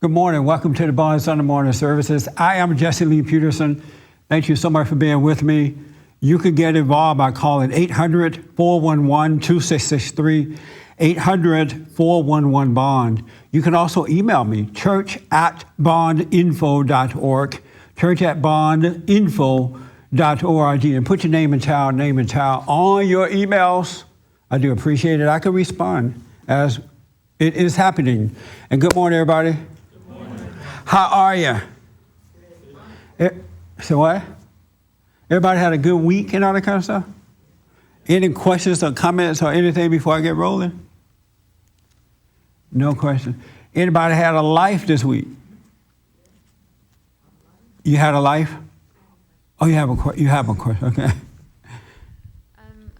Good morning. Welcome to the Bond Sunday morning services. I am Jesse Lee Peterson. Thank you so much for being with me. You can get involved by calling 800-411-2663, 800-411-BOND. You can also email me, church@bondinfo.org, church@bondinfo.org, and put your name and town on your emails. I do appreciate it. I can respond as it is happening. And good morning, everybody. Good morning. How are you? So what? Everybody had a good week and all that kind of stuff? Any questions or comments or anything before I get rolling? No question. Anybody had a life this week? You had a life? Oh, you have a question. Okay.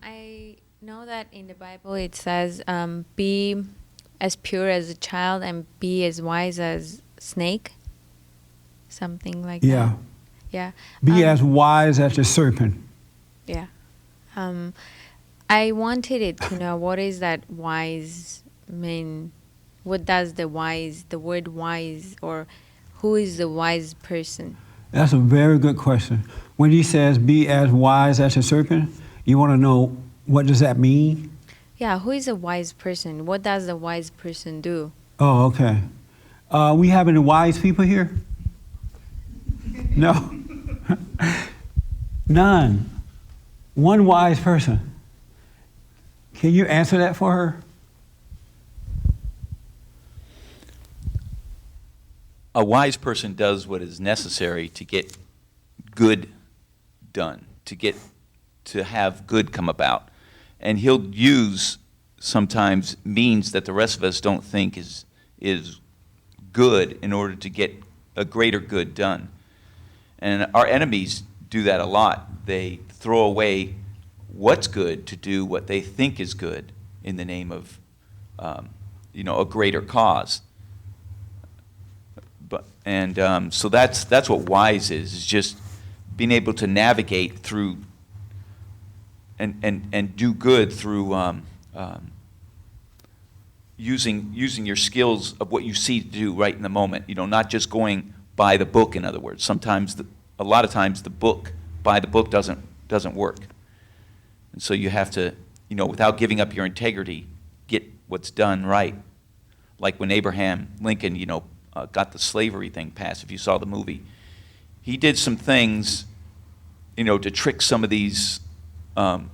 I know that in the Bible it says, be as pure as a child and be as wise as snake. Something like that. Yeah. Be as wise as a serpent. Yeah. I wanted it to know, what is that wise mean? What does the word wise, or who is the wise person? That's a very good question. When he says be as wise as a serpent, you want to know, what does that mean? Yeah, who is a wise person? What does the wise person do? Oh, okay. We have any wise people here? No. None. One wise person. Can you answer that for her? A wise person does what is necessary to get good done, to have good come about. And he'll use sometimes means that the rest of us don't think is good in order to get a greater good done. And our enemies do that a lot. They throw away what's good to do what they think is good in the name of, a greater cause. So that's what wise is just being able to navigate through and do good through using your skills of what you see to do right in the moment. Not just going by the book. In other words, a lot of times the book by the book doesn't work, and so you have to, without giving up your integrity, get what's done right. Like when Abraham Lincoln, got the slavery thing passed. If you saw the movie, he did some things, to trick some of these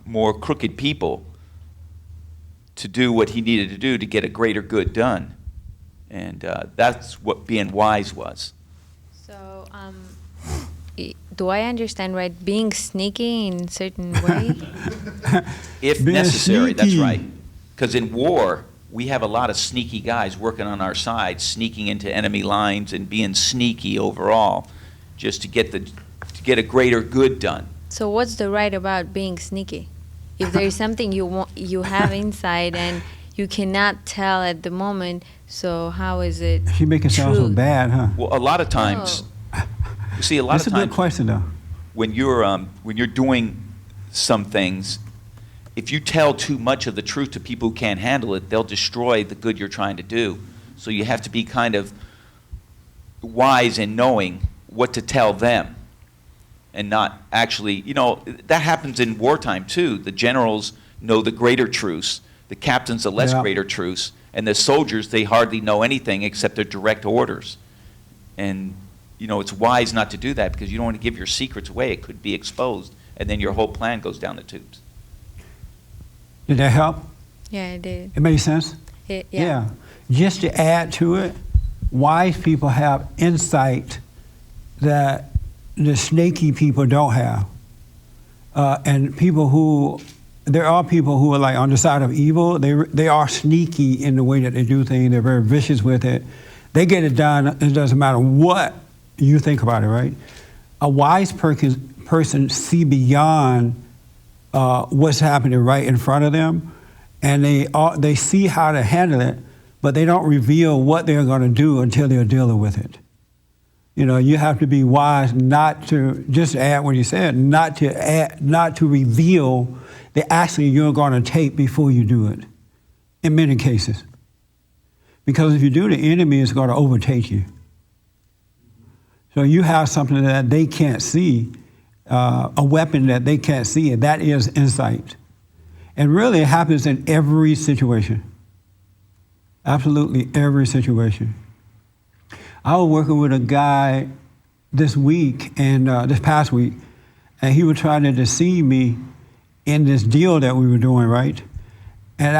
more crooked people to do what he needed to do to get a greater good done. And that's what being wise was. So, do I understand right? Being sneaky in a certain way? If being necessary, sneaky. that's right. Because in war, we have a lot of sneaky guys working on our side, sneaking into enemy lines and being sneaky overall, just to get a greater good done. So what's the right about being sneaky? If there is something you have inside and you cannot tell at the moment, so how is it You make it sound so true? bad, huh? Well, a lot of times, you see, That's a good question, though. when you're doing some things, if you tell too much of the truth to people who can't handle it, they'll destroy the good you're trying to do. So you have to be kind of wise in knowing what to tell them and not actually, that happens in wartime too. The generals know the greater truths, the captains the less greater truths, and the soldiers, they hardly know anything except their direct orders. And, it's wise not to do that because you don't want to give your secrets away. It could be exposed, and then your whole plan goes down the tubes. Did that help? Yeah, it did. It made sense? Yeah. Just to add to it, wise people have insight that the snaky people don't have. And there are people who are like on the side of evil. They are sneaky in the way that they do things. They're very vicious with it. They get it done. It doesn't matter what you think about it, right? A wise person see beyond what's happening right in front of them, and they see how to handle it, but they don't reveal what they're going to do until they're dealing with it. You have to be wise not to, just add what you said, not to reveal the action you're going to take before you do it, in many cases. Because if you do, the enemy is going to overtake you. So you have something that they can't see, a weapon that they can't see, and that is insight. And really, it happens in every situation. Absolutely every situation. I was working with a guy this week and this past week, and he was trying to deceive me in this deal that we were doing, right? And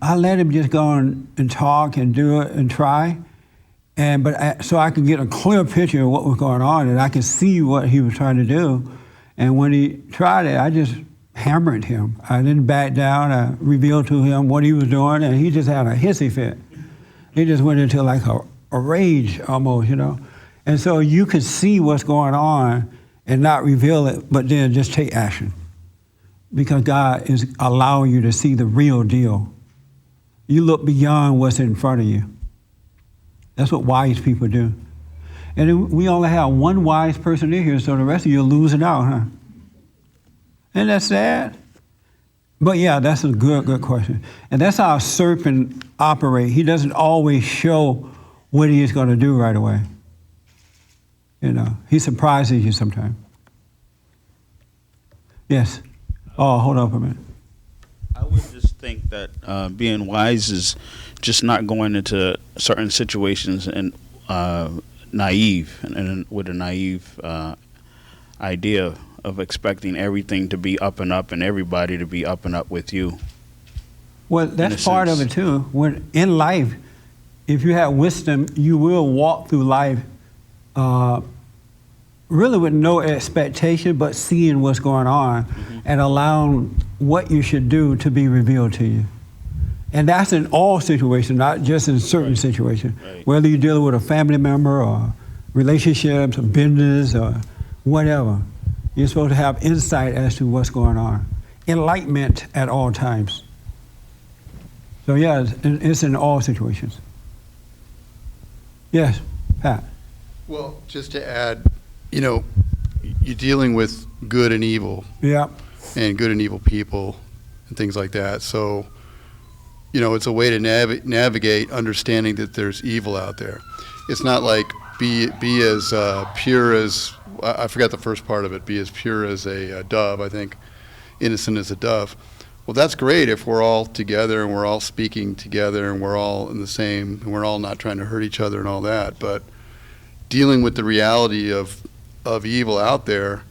I let him just go and talk and do it and try, so I could get a clear picture of what was going on, and I could see what he was trying to do. And when he tried it, I just hammered him. I didn't back down. I revealed to him what he was doing, and he just had a hissy fit. He just went into like a rage almost, you know. And so you could see what's going on and not reveal it, but then just take action. Because God is allowing you to see the real deal. You look beyond what's in front of you. That's what wise people do. And we only have one wise person in here, so the rest of you are losing out, huh? Isn't that sad? But yeah, that's a good question. And that's how a serpent operates. He doesn't always show what he is going to do right away. You know, he surprises you sometimes. Yes. Oh, hold on for a minute. I would just think that being wise is just not going into certain situations and naive and with a naive idea of expecting everything to be up and everybody to be up and up with you. Well, that's part of it too. When in life, if you have wisdom, you will walk through life really with no expectation, but seeing what's going on and allowing what you should do to be revealed to you. And that's in all situations, not just in certain situations. Right. Whether you're dealing with a family member or relationships or business or whatever, you're supposed to have insight as to what's going on. Enlightenment at all times. So yeah, it's in all situations. Yes, Pat. Well, just to add, you know, you're dealing with good and evil. Yeah. And good and evil people and things like that. So, you know, it's a way to navigate understanding that there's evil out there. It's not like be as pure as, I forgot the first part of it, be as pure as a dove, I think, innocent as a dove. Well, that's great if we're all together and we're all speaking together and we're all in the same, and we're all not trying to hurt each other and all that. But dealing with the reality of evil out there,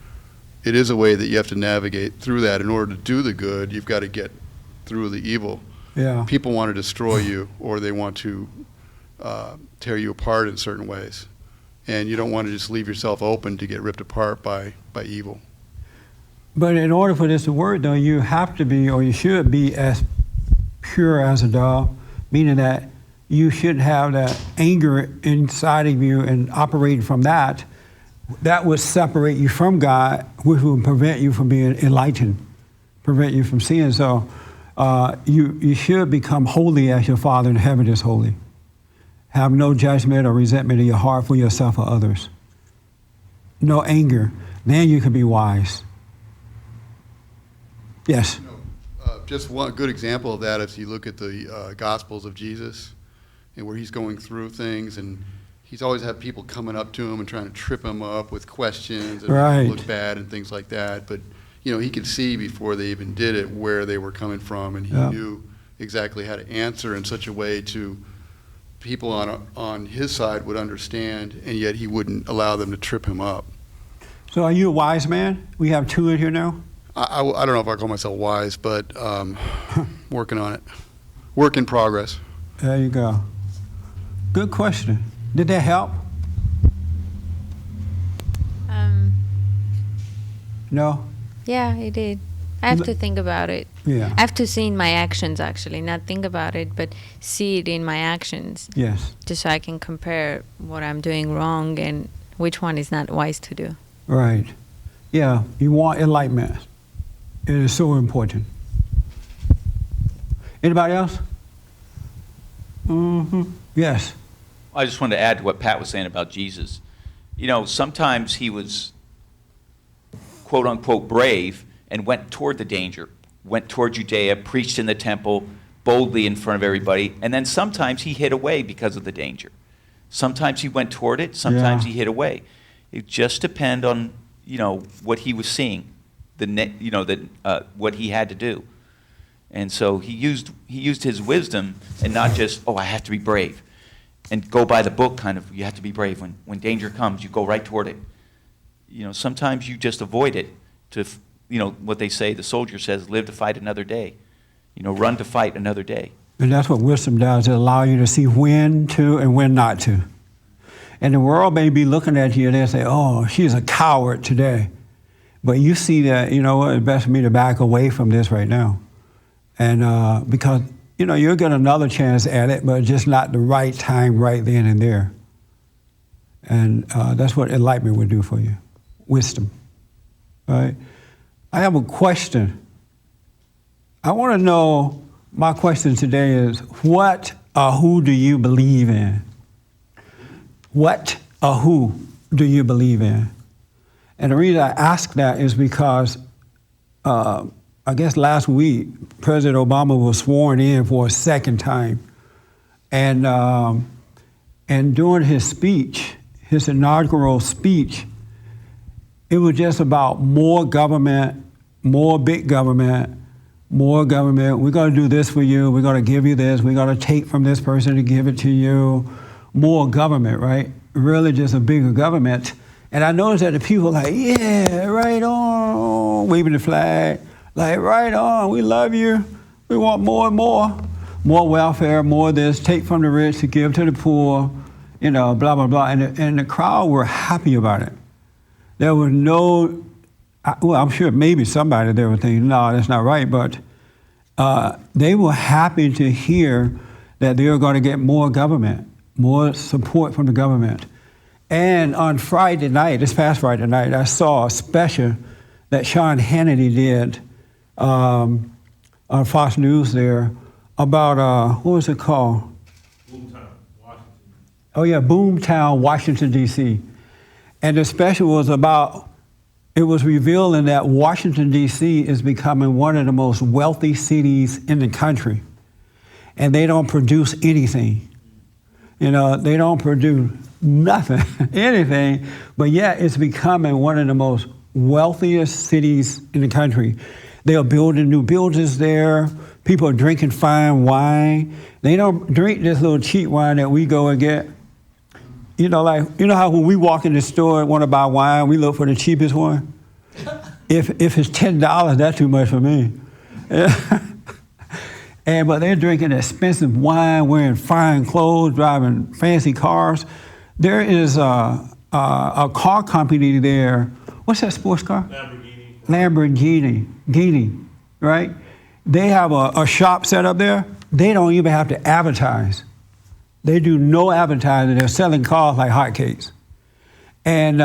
it is a way that you have to navigate through that. In order to do the good, you've got to get through the evil. Yeah. People want to destroy you, or they want to tear you apart in certain ways. And you don't want to just leave yourself open to get ripped apart by evil. But in order for this to work, though, you have to be, or you should be, as pure as a dove, meaning that you should have that anger inside of you and operating from that. That would separate you from God, which would prevent you from being enlightened, prevent you from seeing. So you should become holy as your Father in heaven is holy. Have no judgment or resentment in your heart for yourself or others. No anger. Then you can be wise. Yes? You know, just one good example of that is you look at the Gospels of Jesus and where he's going through things, and he's always had people coming up to him and trying to trip him up with questions and Right. look bad and things like that. But, you know, he could see before they even did it where they were coming from, and he knew exactly how to answer in such a way to people on his side would understand, and yet he wouldn't allow them to trip him up. So are you a wise man? We have two in here now. I don't know if I call myself wise, but working on it. Work in progress. There you go. Good question. Did that help? No? Yeah, it did. I have to think about it. Yeah. I have to see in my actions, actually, not think about it, but see it in my actions, Yes. just so I can compare what I'm doing wrong and which one is not wise to do. Right. Yeah, you want enlightenment. It is so important. Anybody else? Yes. I just wanted to add to what Pat was saying about Jesus. You know, sometimes he was quote unquote brave and went toward the danger, went toward Judea, preached in the temple boldly in front of everybody, and then sometimes he hid away because of the danger. Sometimes he went toward it, sometimes he hid away. It just depend on, what he was seeing, what he had to do. And so he used his wisdom, and not just, I have to be brave and go by the book kind of. You have to be brave. When danger comes, you go right toward it. Sometimes you just avoid it to, what they say, the soldier says, live to fight another day. Run to fight another day. And that's what wisdom does. It allows you to see when to and when not to. And the world may be looking at you and they say, oh, she's a coward today. But you see that, it's best for me to back away from this right now. And because, you'll get another chance at it, but just not the right time right then and there. And that's what enlightenment would do for you. Wisdom. Right? I have a question. I want to know, my question today is, what or who do you believe in? What or who do you believe in? And the reason I ask that is because I guess last week, President Obama was sworn in for a second time. And during his speech, his inaugural speech, it was just about more government, more big government, more government. We're going to do this for you. We're going to give you this. We're going to take from this person to give it to you. More government, right? Really just a bigger government. And I noticed that the people were like, yeah, right on, waving the flag. Like, right on, we love you. We want more and more. More welfare, more this, take from the rich to give to the poor, blah, blah, blah. And the crowd were happy about it. There was no, I'm sure maybe somebody there was thinking, no, that's not right, but they were happy to hear that they were going to get more government, more support from the government. And on Friday night, this past Friday night, I saw a special that Hannity did on Fox News there about, what was it called? Boomtown, Washington. Oh yeah, Boomtown, Washington, D.C. And the special was about, it was revealing that Washington, D.C. is becoming one of the most wealthy cities in the country. And they don't produce anything. They don't produce nothing, anything, but yet it's becoming one of the most wealthiest cities in the country. They are building new buildings there. People are drinking fine wine. They don't drink this little cheap wine that we go and get. How when we walk in the store and want to buy wine, we look for the cheapest one? If it's $10, that's too much for me. But they're drinking expensive wine, wearing fine clothes, driving fancy cars. There is a car company there. What's that sports car? Lamborghini, right? They have a shop set up there. They don't even have to advertise. They do no advertising. They're selling cars like hotcakes. And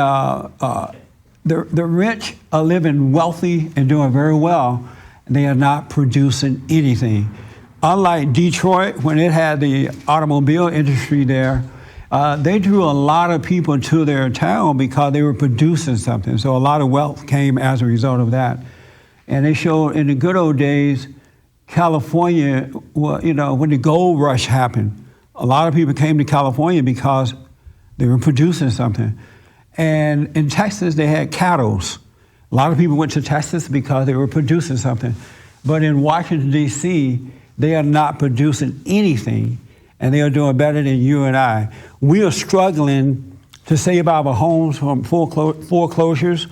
the rich are living wealthy and doing very well. They are not producing anything. Unlike Detroit, when it had the automobile industry there, they drew a lot of people to their town because they were producing something. So a lot of wealth came as a result of that. And they showed in the good old days, California, when the gold rush happened, a lot of people came to California because they were producing something. And in Texas, they had cattle. A lot of people went to Texas because they were producing something. But in Washington, D.C., they are not producing anything, and they are doing better than you and I. We are struggling to save our homes from foreclosures.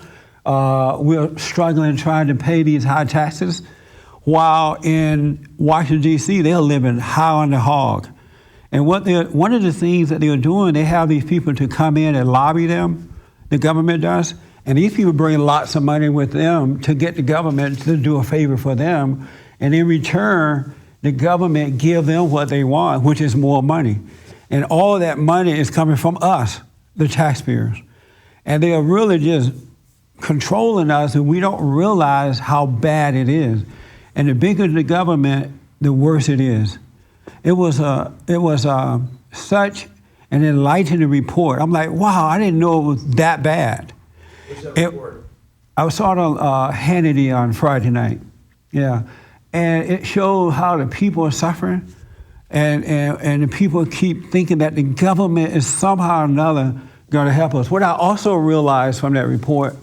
We're struggling trying to pay these high taxes, while in Washington, D.C., they're living high on the hog. And one of the things that they're doing, they have these people to come in and lobby them, the government does, and these people bring lots of money with them to get the government to do a favor for them, and in return, the government give them what they want, which is more money. And all of that money is coming from us, the taxpayers. And they are really just controlling us, and we don't realize how bad it is. And the bigger the government, the worse it is. It was such an enlightening report. I'm like, wow, I didn't know it was that bad. What's that report? I saw it on Hannity on Friday night. Yeah. And it showed how the people are suffering, and the people keep thinking that the government is somehow or another going to help us. What I also realized from that report,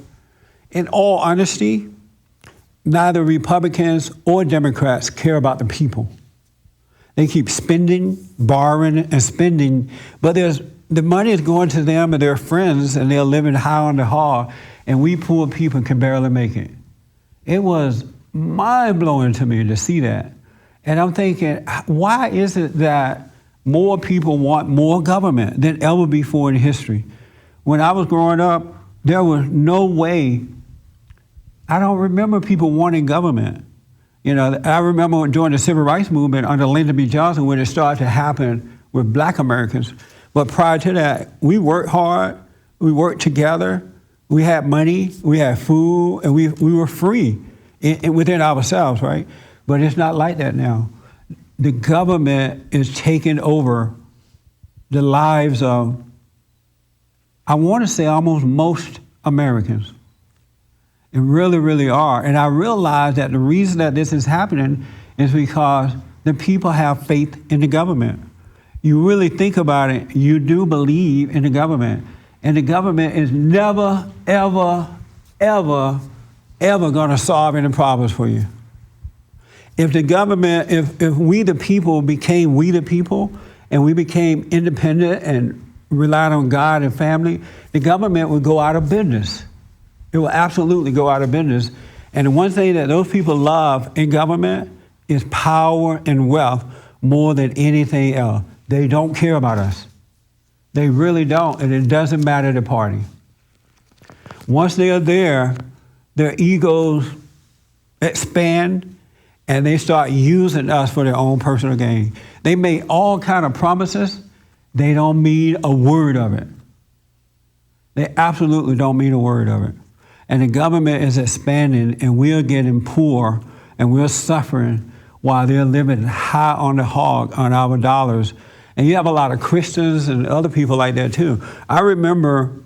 in all honesty, neither Republicans or Democrats care about the people. They keep spending, borrowing, and spending, but the money is going to them and their friends, and they're living high on the hog, and we poor people can barely make it. It was mind-blowing to me to see that. And I'm thinking, why is it that more people want more government than ever before in history? When I was growing up, there was no way. I don't remember people wanting government. You know, I remember during the civil rights movement under Lyndon B. Johnson when it started to happen with black Americans. But prior to that, we worked hard, we worked together, we had money, we had food, and we were free within ourselves, right? But it's not like that now. The government is taking over the lives of, I want to say, almost most Americans. It really, really are. And I realize that the reason that this is happening is because the people have faith in the government. You really think about it, you do believe in the government. And the government is never, ever, ever, ever going to solve any problems for you. If the government, if we the people became we the people, and we became independent and relied on God and family, the government would go out of business. It will absolutely go out of business. And the one thing that those people love in government is power and wealth more than anything else. They don't care about us. They really don't, and it doesn't matter the party. Once they are there, their egos expand, and they start using us for their own personal gain. They make all kind of promises. They don't mean a word of it. They absolutely don't mean a word of it. And the government is expanding, and we're getting poor, and we're suffering while they're living high on the hog on our dollars. And you have a lot of Christians and other people like that too. I remember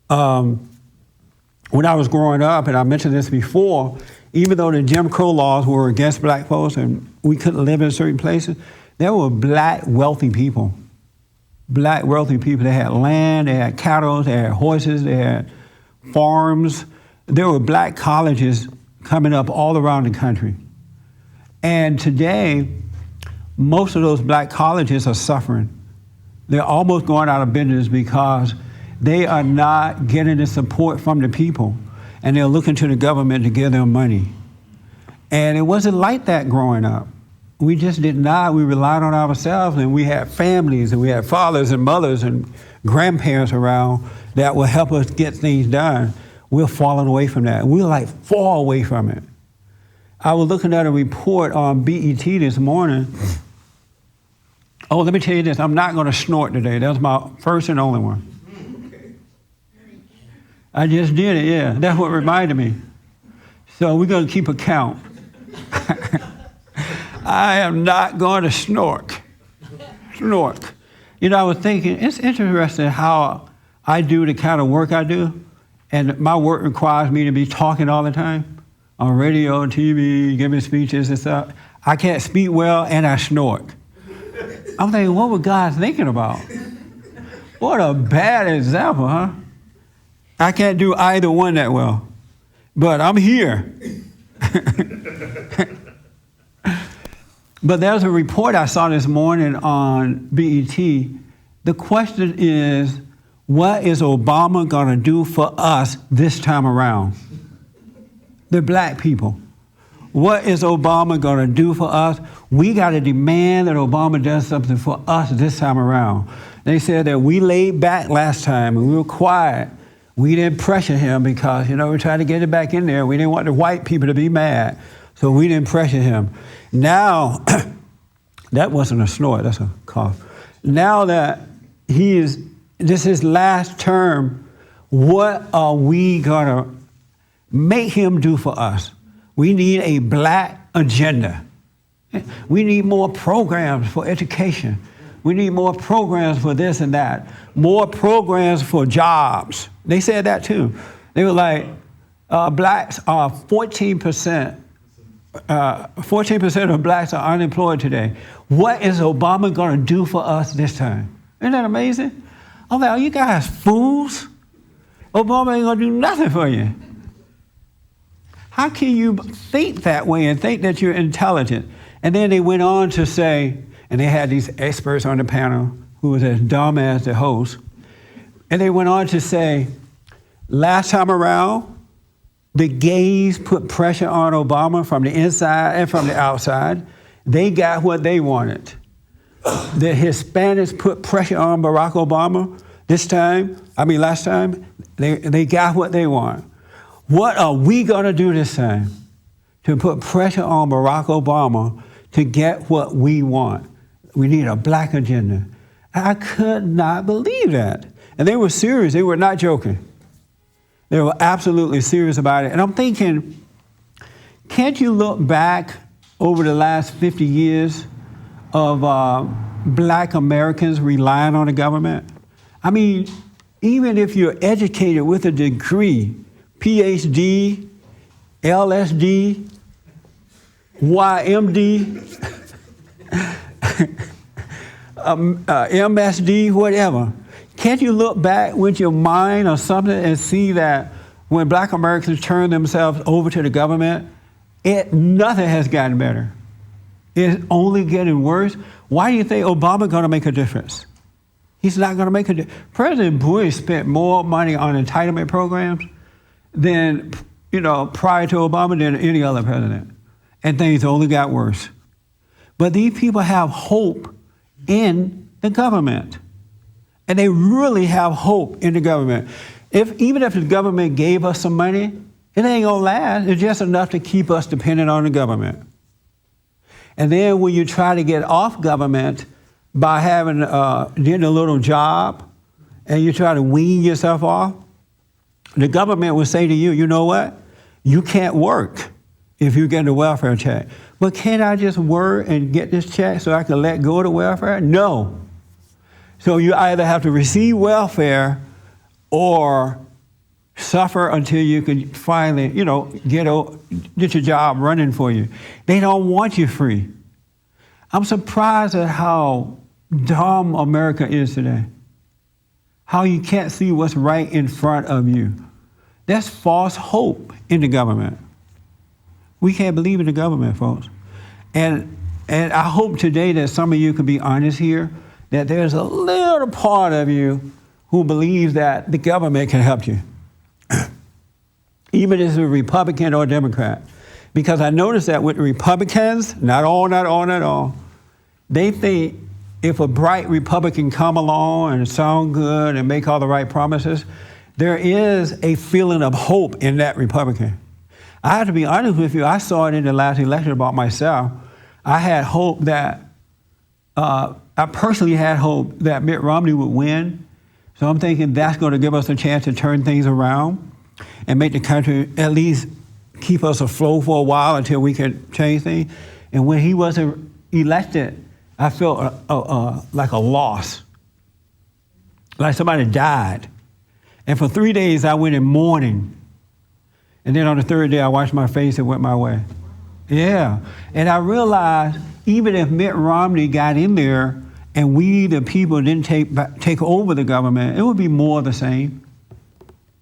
when I was growing up, and I mentioned this before, even though the Jim Crow laws were against black folks and we couldn't live in certain places, there were black wealthy people. Black wealthy people. They had land, they had cattle, they had horses, they had farms. There were black colleges coming up all around the country. And today, most of those black colleges are suffering. They're almost going out of business because they are not getting the support from the people, and they're looking to the government to give them money. And it wasn't like that growing up. We just did not. We relied on ourselves, and we had families, and we had fathers and mothers and grandparents around that would help us get things done. We're falling away from that. We're like far away from it. I was looking at a report on BET this morning. Oh, let me tell you this. I'm not going to snort today. That's my first and only one. I just did it, yeah. That's what reminded me. So we're going to keep a count. I am not going to snort. You know, I was thinking, it's interesting how I do the kind of work I do, and my work requires me to be talking all the time on radio, TV, giving speeches and stuff. I can't speak well, and I snort. I'm thinking, what was God thinking about? What a bad example, huh? I can't do either one that well, but I'm here. But there's a report I saw this morning on BET. The question is, what is Obama going to do for us this time around? The black people. What is Obama going to do for us? We got to demand that Obama does something for us this time around. They said that we laid back last time and we were quiet. We didn't pressure him because, we tried to get it back in there. We didn't want the white people to be mad, so we didn't pressure him. Now, that wasn't a snort, that's a cough. Now that this is his last term, what are we gonna make him do for us? We need a black agenda. We need more programs for education. We need more programs for this and that. More programs for jobs. They said that too. They were like, blacks are 14%. 14% of blacks are unemployed today. What is Obama going to do for us this time? Isn't that amazing? I'm like, are you guys fools? Obama ain't gonna do nothing for you. How can you think that way and think that you're intelligent? And then they went on to say, and they had these experts on the panel who was as dumb as the host, and they went on to say, last time around, the gays put pressure on Obama from the inside and from the outside. They got what they wanted. The Hispanics put pressure on Barack Obama last time, they got what they want. What are we gonna do this time to put pressure on Barack Obama to get what we want? We need a black agenda. I could not believe that. And they were serious, they were not joking. They were absolutely serious about it. And I'm thinking, can't you look back over the last 50 years of black Americans relying on the government? I mean, even if you're educated with a degree, PhD, LSD, YMD, MSD, whatever. Can't you look back with your mind or something and see that when black Americans turn themselves over to the government, nothing has gotten better. It's only getting worse. Why do you think Obama's going to make a difference? He's not going to make a difference. President Bush spent more money on entitlement programs than, prior to Obama than any other president. And things only got worse. But these people have hope in the government. And they really have hope in the government. Even if the government gave us some money, it ain't gonna last. It's just enough to keep us dependent on the government. And then when you try to get off government by getting a little job, and you try to wean yourself off, the government will say to you, you know what? You can't work if you get a welfare check. But can't I just work and get this check so I can let go of the welfare? No. So you either have to receive welfare or suffer until you can finally, get your job running for you. They don't want you free. I'm surprised at how dumb America is today. How you can't see what's right in front of you. That's false hope in the government. We can't believe in the government, folks. And I hope today that some of you can be honest here, that there's a little part of you who believes that the government can help you, even as a Republican or Democrat. Because I noticed that with the Republicans, not all, they think if a bright Republican come along and sound good and make all the right promises, there is a feeling of hope in that Republican. I have to be honest with you, I saw it in the last election about myself. I had hope that I personally had hope that Mitt Romney would win. So I'm thinking that's going to give us a chance to turn things around and make the country at least keep us afloat for a while until we can change things. And when he wasn't elected, I felt like a loss, like somebody died. And for 3 days, I went in mourning. And then on the third day, I washed my face and went my way. Yeah. And I realized even if Mitt Romney got in there and we, the people, didn't take over the government, it would be more of the same.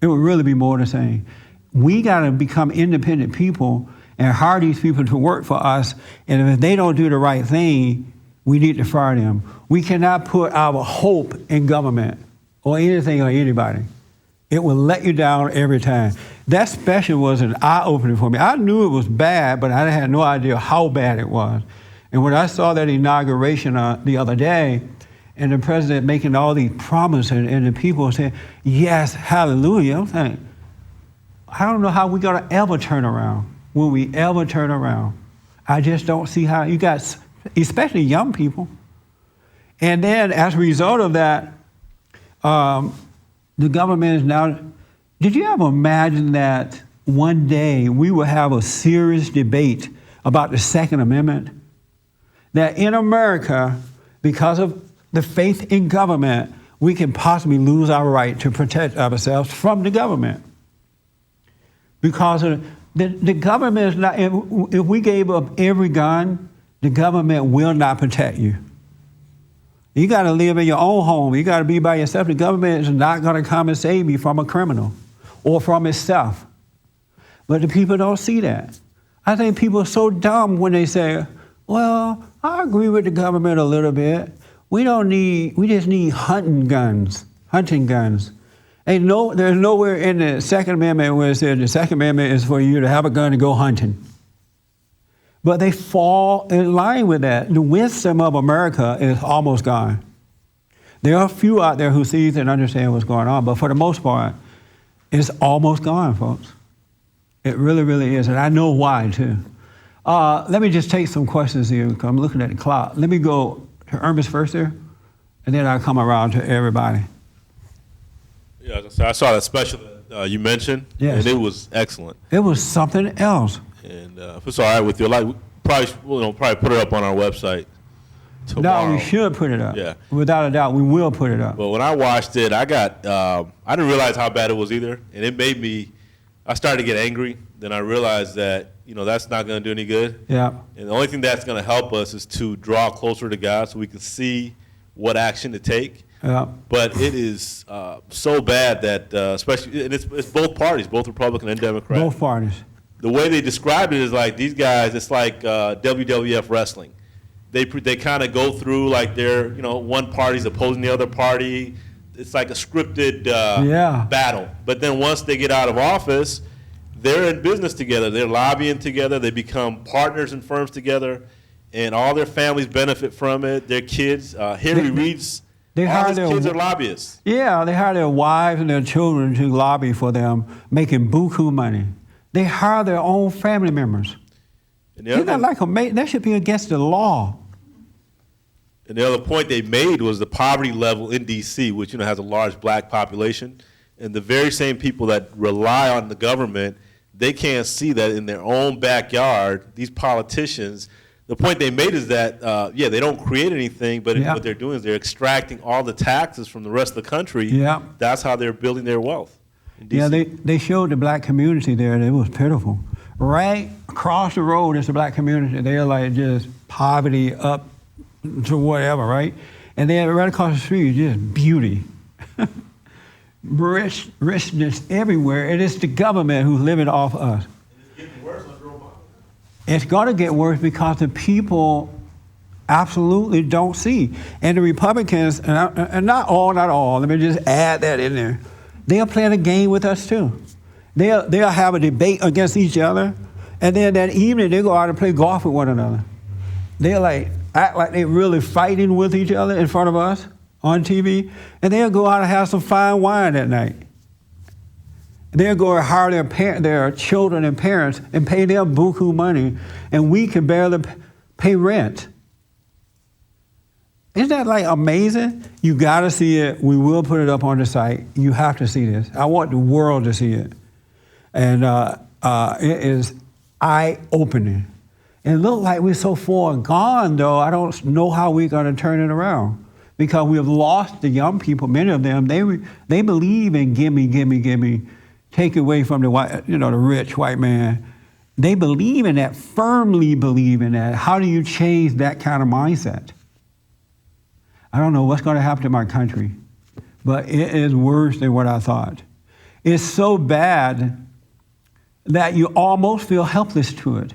It would really be more of the same. We got to become independent people and hire these people to work for us. And if they don't do the right thing, we need to fire them. We cannot put our hope in government or anything or anybody. It will let you down every time. That special was an eye-opener for me. I knew it was bad, but I had no idea how bad it was. And when I saw that inauguration the other day, and the president making all these promises, and the people saying, yes, hallelujah, I'm saying, I don't know how we're going to ever turn around. Will we ever turn around? I just don't see how. You got, especially young people. And then as a result of that, the government is now, did you ever imagine that one day we will have a serious debate about the Second Amendment? That in America, because of the faith in government, we can possibly lose our right to protect ourselves from the government. Because of the government is not, if we gave up every gun, the government will not protect you. You got to live in your own home. You got to be by yourself. The government is not going to come and save you from a criminal or from itself. But the people don't see that. I think people are so dumb when they say, well, I agree with the government a little bit. We just need hunting guns. There's nowhere in the Second Amendment where it says the Second Amendment is for you to have a gun and go hunting. But they fall in line with that. The wisdom of America is almost gone. There are a few out there who sees and understand what's going on, but for the most part, it's almost gone, folks. It really, really is, and I know why, too. Let me just take some questions here, because I'm looking at the clock. Let me go to Ernest first there, and then I'll come around to everybody. Yeah, so I saw that special that you mentioned, Yes. and it was excellent. It was something else. And if it's all right with you, like probably put it up on our website tomorrow. No, we should put it up. Yeah. Without a doubt, we will put it up. But when I watched it, I didn't realize how bad it was either, and it made me. I started to get angry. Then I realized that that's not going to do any good. Yeah. And the only thing that's going to help us is to draw closer to God, so we can see what action to take. Yeah. But it is so bad that, especially, and it's both parties, both Republican and Democrat. Both parties. The way they described it is like these guys. It's like WWF wrestling. They kind of go through like they're one party's opposing the other party. It's like a scripted battle. But then once they get out of office, they're in business together. They're lobbying together. They become partners in firms together, and all their families benefit from it. Their kids, Harry Reid's, all his kids are lobbyists. Yeah, they hire their wives and their children to lobby for them, making buku money. They hire their own family members. And Isn't that like that should be against the law. And the other point they made was the poverty level in D.C., which has a large black population, and the very same people that rely on the government, they can't see that in their own backyard. These politicians, the point they made is that they don't create anything, but what they're doing is they're extracting all the taxes from the rest of the country. Yeah. That's how they're building their wealth. Yeah, they showed the black community there, and it was pitiful. Right across the road is the black community. They're like just poverty up to whatever, right? And then right across the street is just beauty. Richness everywhere. And it's the government who's living off us. It's getting worse under Obama. It's going to get worse because the people absolutely don't see. And the Republicans, and not all, let me just add that in there. They're playing a game with us too. They'll have a debate against each other, and then that evening they go out and play golf with one another. They'll act like they're really fighting with each other in front of us on TV, and they'll go out and have some fine wine that night. They'll go and hire their children and parents and pay them buku money, and we can barely pay rent. Isn't that amazing? You got to see it. We will put it up on the site. You have to see this. I want the world to see it. And it is eye-opening. It looks like we're so far gone, though. I don't know how we're going to turn it around, because we have lost the young people. Many of them, they believe in gimme, take away from the white, the rich white man. They believe in that, firmly believe in that. How do you change that kind of mindset? I don't know what's going to happen to my country, but it is worse than what I thought. It's so bad that you almost feel helpless to it.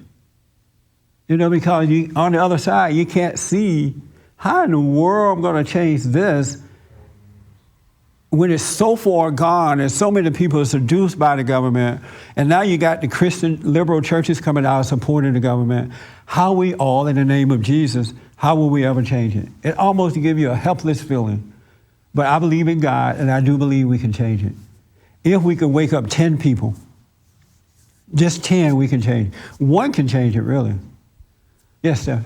Because on the other side, you can't see how in the world I'm going to change this when it's so far gone and so many people are seduced by the government. And now you got the Christian liberal churches coming out supporting the government. How we all, in the name of Jesus, how will we ever change it? It almost gives you a helpless feeling. But I believe in God, and I do believe we can change it. If we can wake up 10 people, just 10 we can change. One can change it, really. Yes, Steph.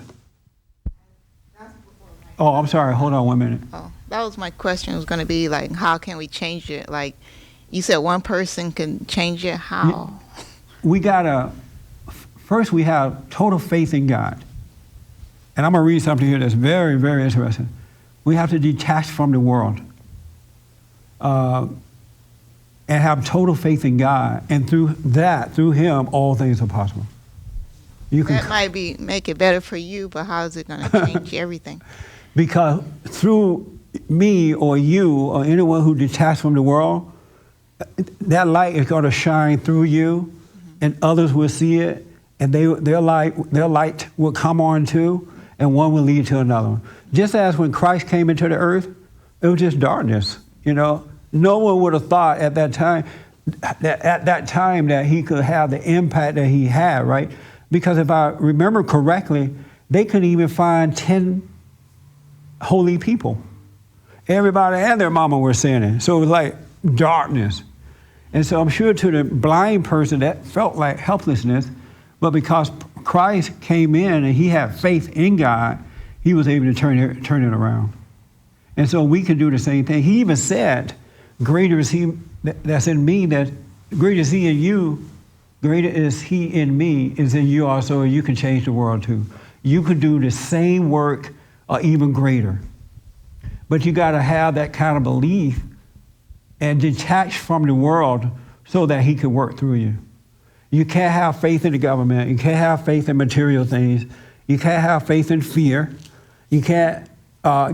Oh, I'm sorry. Hold on 1 minute. Oh, that was my question. It was going to be how can we change it? You said one person can change it. How? First we have total faith in God. And I'm going to read something here that's very, very interesting. We have to detach from the world and have total faith in God. And through Him, all things are possible. That might make it better for you, but how is it going to change everything? Because through me or you or anyone who detached from the world, that light is going to shine through you, and others will see it, and their light will come on too, and one will lead to another. Just as when Christ came into the earth, it was just darkness. You know, no one would have thought at that time that he could have the impact that he had, right? Because if I remember correctly, they couldn't even find 10 holy people. Everybody and their mama were sinning. So it was like darkness. And so I'm sure to the blind person that felt like helplessness, but because Christ came in and he had faith in God, he was able to turn it around. And so we can do the same thing. He even said, greater is he that's in me, that greater is he in you, greater is he in me, is in you also, and you can change the world too. You could do the same work or even greater. But you got to have that kind of belief and detach from the world so that he can work through you. You can't have faith in the government. You can't have faith in material things. You can't have faith in fear. You can't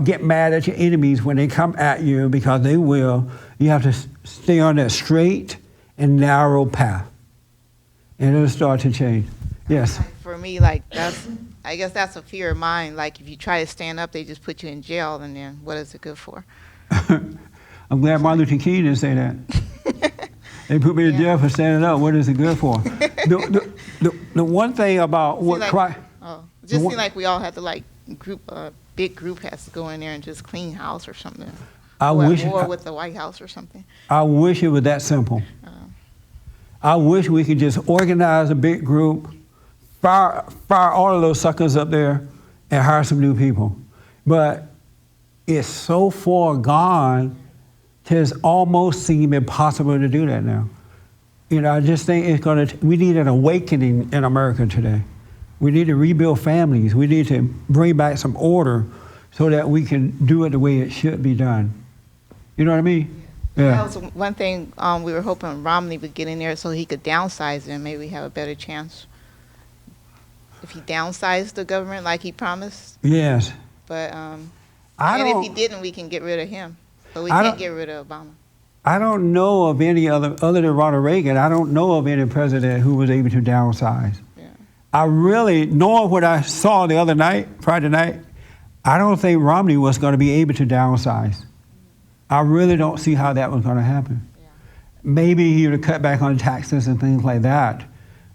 get mad at your enemies when they come at you, because they will. You have to stay on that straight and narrow path, and it'll start to change. Yes? For me, like, I guess that's a fear of mine. Like, if you try to stand up, they just put you in jail, and then what is it good for? I'm glad Martin Luther King didn't say that. They put me in jail for standing up. What is it good for? The one thing about what Christ... Just seem like we all have to, like, big group has to go in there and just clean house or something. Or with the White House or something. I wish it was that simple. I wish we could just organize a big group, fire all of those suckers up there, and hire some new people. But it's so far gone, it's almost seem impossible to do that now. You know, I just think we need an awakening in America today. We need to rebuild families. We need to bring back some order so that we can do it the way it should be done. You know what I mean? Yeah. That was one thing we were hoping Romney would get in there so he could downsize it, and maybe we have a better chance. If he downsized the government like he promised. Yes. But if he didn't, we can get rid of him. But we can't get rid of Obama. I don't know of any other than Ronald Reagan, I don't know of any president who was able to downsize. Yeah. I really, knowing what I saw the other night, Friday night, I don't think Romney was going to be able to downsize. I really don't see how that was going to happen. Yeah. Maybe he would have cut back on taxes and things like that.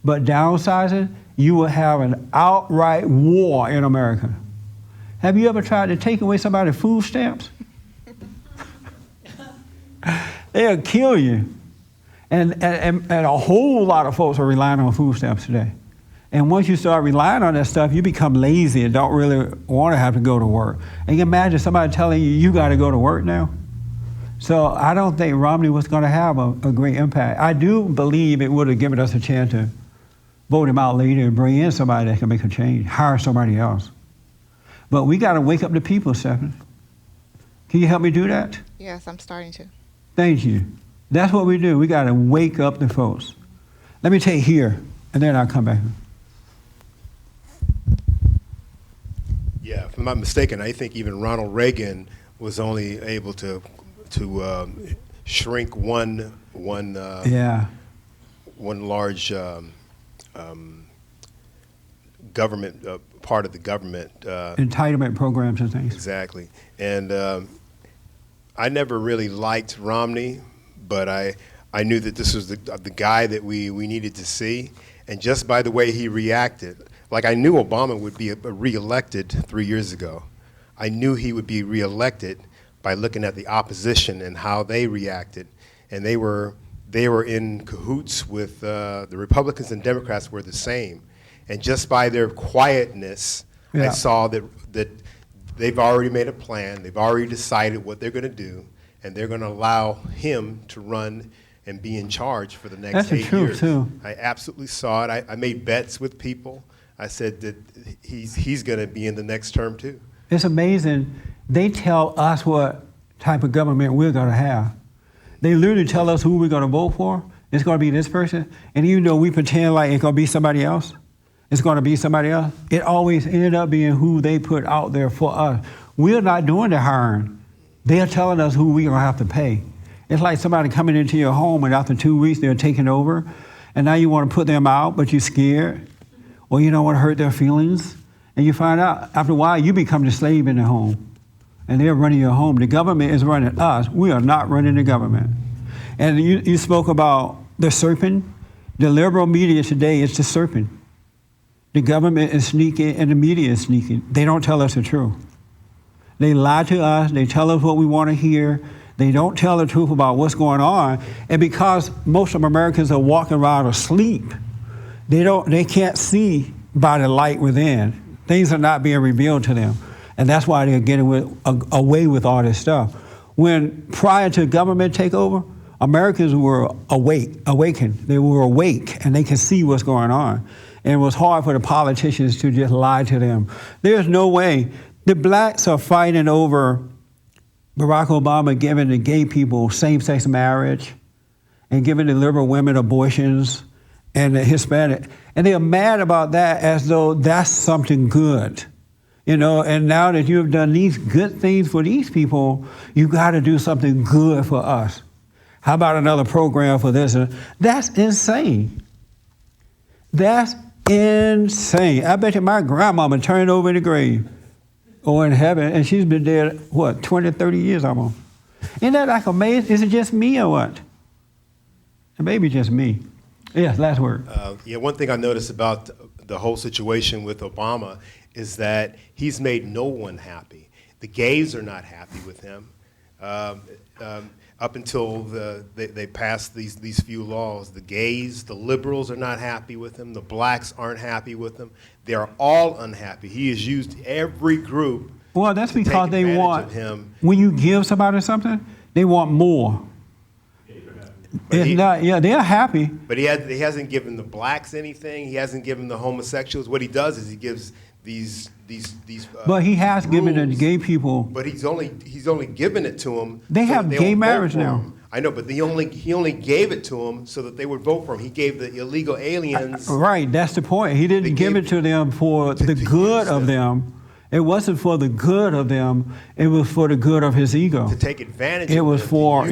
But downsizing, you will have an outright war in America. Have you ever tried to take away somebody's food stamps? They'll kill you. And a whole lot of folks are relying on food stamps today. And once you start relying on that stuff, you become lazy and don't really want to have to go to work. And you imagine somebody telling you got to go to work now. So I don't think Romney was going to have a great impact. I do believe it would have given us a chance to vote him out later and bring in somebody that can make a change, hire somebody else. But we got to wake up the people, Stephanie. Can you help me do that? Yes, I'm starting to. Thank you. That's what we do. We got to wake up the folks. Let me take here, and then I'll come back. Yeah, if I'm not mistaken, I think even Ronald Reagan was only able to shrink one large government part of the government entitlement programs and things. Exactly, and I never really liked Romney, but I knew that this was the guy that we needed to see, and just by the way he reacted, like I knew Obama would be reelected 3 years ago. I knew he would be reelected by looking at the opposition and how they reacted, and they were in cahoots with the Republicans and Democrats were the same, and just by their quietness, I saw that they've already made a plan, they've already decided what they're going to do, and they're going to allow him to run and be in charge for the next 8 years. Too. I absolutely saw it. I made bets with people. I said that he's going to be in the next term too. It's amazing. They tell us what type of government we're going to have. They literally tell us who we're going to vote for. It's going to be this person. And even though we pretend like it's going to be somebody else, it's going to be somebody else, it always ended up being who they put out there for us. We're not doing the hiring. They're telling us who we're going to have to pay. It's like somebody coming into your home and after 2 weeks they're taking over, and now you want to put them out, but you're scared, or you don't want to hurt their feelings, and you find out after a while you become the slave in the home, and they're running your home. The government is running us. We are not running the government. And you spoke about the serpent. The liberal media today is the serpent. The government is sneaky and the media is sneaky. They don't tell us the truth. They lie to us. They tell us what we want to hear. They don't tell the truth about what's going on. And because most of Americans are walking around asleep, they can't see by the light within. Things are not being revealed to them. And that's why they're getting away with all this stuff. When prior to government takeover, Americans were awakened. They were awake and they could see what's going on. And it was hard for the politicians to just lie to them. There's no way. The blacks are fighting over Barack Obama giving the gay people same-sex marriage and giving the liberal women abortions and the Hispanic. And they're mad about that as though that's something good. You know, and now that you've done these good things for these people, you got to do something good for us. How about another program for this? That's insane. That's insane. I bet you my grandmama turned over in the grave or in heaven, and she's been dead, what, 20, 30 years almost. Isn't that like amazing? Is it just me or what? Maybe just me. Yes, last word. Yeah, one thing I noticed about the whole situation with Obama is that he's made no one happy. The gays are not happy with him. Up until they passed these few laws, the gays, the liberals are not happy with him. The blacks aren't happy with him. They're all unhappy. He has used every group. Well, that's because they want him. When you give somebody something, they want more. It's not, yeah, they're happy. But he hasn't given the blacks anything. He hasn't given the homosexuals. What he does is he gives these. But he has given the gay people. But he's only given it to them. They have gay marriage now. I know, but he only gave it to them so that they would vote for him. He gave the illegal aliens. Right, that's the point. He didn't give it to them for the good of them. It wasn't for the good of them. It was for the good of his ego. To take advantage. It was for to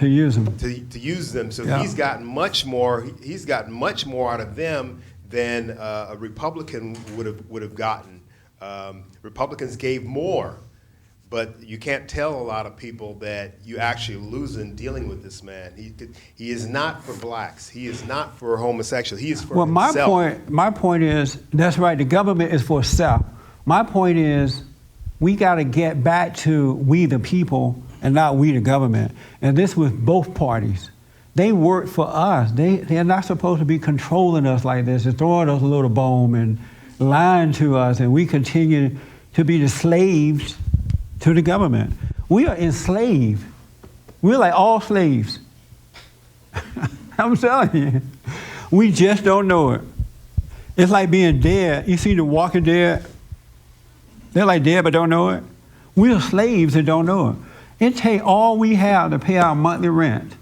use them. To use them. So yeah. he's gotten much more. He's gotten much more out of them than a Republican would have gotten. Republicans gave more, but you can't tell a lot of people that you actually losing dealing with this man. He is not for blacks. He is not for homosexuals. He is for himself. My point is, that's right, the government is for self. My point is, we got to get back to we the people and not we the government. And this with both parties. They work for us. They're not supposed to be controlling us like this and throwing us a little bone and lying to us, and we continue to be the slaves to the government. We are enslaved. We're like all slaves. I'm telling you. We just don't know it. It's like being dead. You see the Walking Dead? They're like dead but don't know it. We're slaves that don't know it. It takes all we have to pay our monthly rent,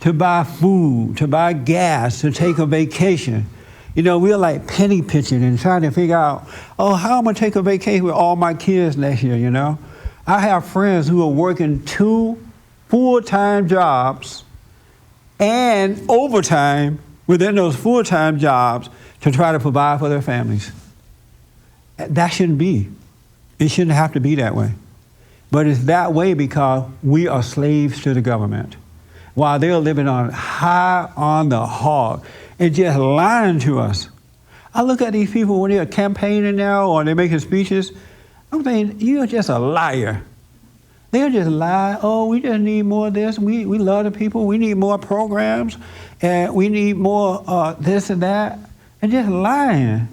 to buy food, to buy gas, to take a vacation. You know, we're like penny pitching and trying to figure out, oh, how am I going to take a vacation with all my kids next year, you know? I have friends who are working 2 full-time jobs and overtime within those full-time jobs to try to provide for their families. That shouldn't be. It shouldn't have to be that way. But it's that way because we are slaves to the government while they're living on high on the hog and just lying to us. I look at these people when they're campaigning now or they're making speeches, I'm thinking, you're just a liar. They'll just lie, oh, we just need more of this. We love the people. We need more programs. And we need more this and that. And just lying.